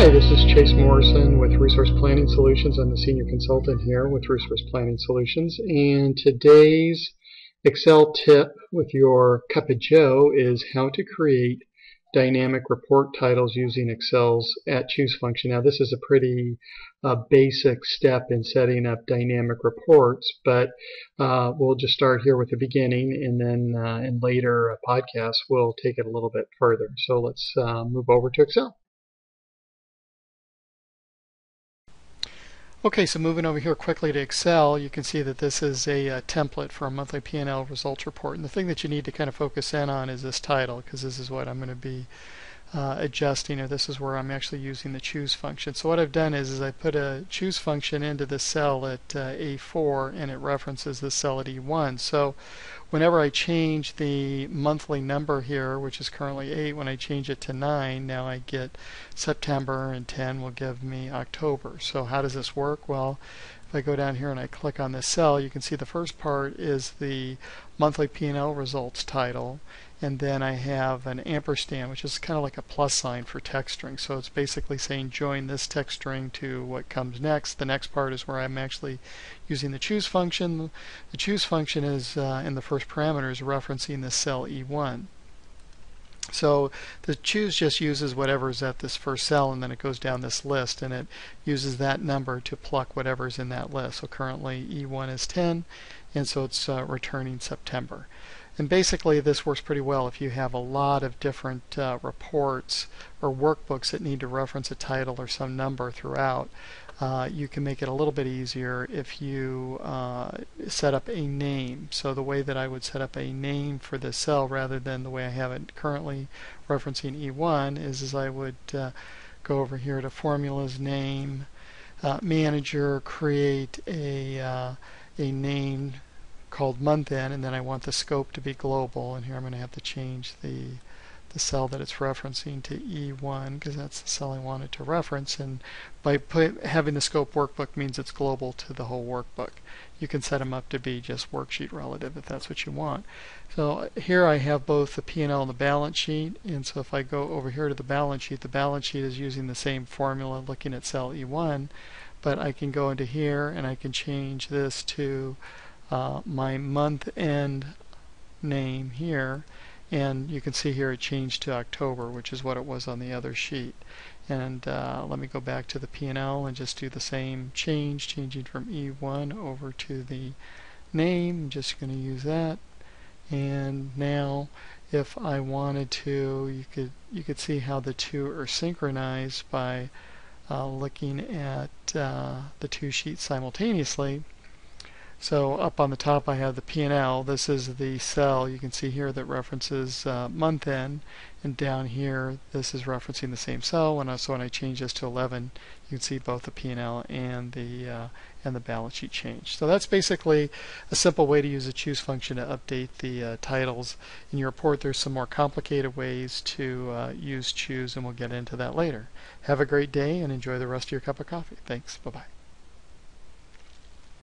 Hi, this is Chase Morrison with Resource Planning Solutions. I'm the Senior Consultant here with Resource Planning Solutions, and today's Excel tip with your Cup of Joe is how to create dynamic report titles using Excel's @choose function. Now, this is a pretty basic step in setting up dynamic reports, but we'll just start here with the beginning, and then in later podcasts we'll take it a little bit further. So let's move over to Excel. Okay, so moving over here quickly to Excel, you can see that this is a template for a monthly P&L results report. And the thing that you need to kind of focus in on is this title, because this is what I'm going to be adjusting, or this is where I'm actually using the choose function. So what I've done is I put a choose function into the cell at A4, and it references the cell at E1. So whenever I change the monthly number here, which is currently 8, when I change it to 9, now I get September, and 10 will give me October. So how does this work? Well, if I go down here and I click on this cell, you can see the first part is the monthly P&L results title, and then I have an ampersand, which is kind of like a plus sign for text string. So it's basically saying join this text string to what comes next. The next part is where I'm actually using the choose function. The choose function is in the first parameter is referencing this cell E1. So the choose just uses whatever's at this first cell, and then it goes down this list, and it uses that number to pluck whatever's in that list. So currently E1 is 10, and so it's returning September. And basically this works pretty well if you have a lot of different reports or workbooks that need to reference a title or some number throughout. You can make it a little bit easier if you set up a name. So the way that I would set up a name for this cell rather than the way I have it currently referencing E1 is I would go over here to Formulas, Name, Manager, create a name called month end, and then I want the scope to be global, and here I'm going to have to change the cell that it's referencing to E1 because that's the cell I wanted to reference, and by having the scope workbook means it's global to the whole workbook. You can set them up to be just worksheet relative if that's what you want. So here I have both the P&L and the balance sheet, and so if I go over here to the balance sheet is using the same formula looking at cell E1, but I can go into here and I can change this to my month end name here, and you can see here it changed to October, which is what it was on the other sheet. And let me go back to the P&L and just do the same changing from E1 over to the name. I'm just going to use that. And now if I wanted to, you could see how the two are synchronized by looking at the two sheets simultaneously. So up on the top I have the P&L. This is the cell you can see here that references month end, and down here this is referencing the same cell. So when I change this to 11, you can see both the P&L and the balance sheet change. So that's basically a simple way to use the choose function to update the titles in your report. There's some more complicated ways to use choose, and we'll get into that later. Have a great day and enjoy the rest of your cup of coffee. Thanks. Bye-bye.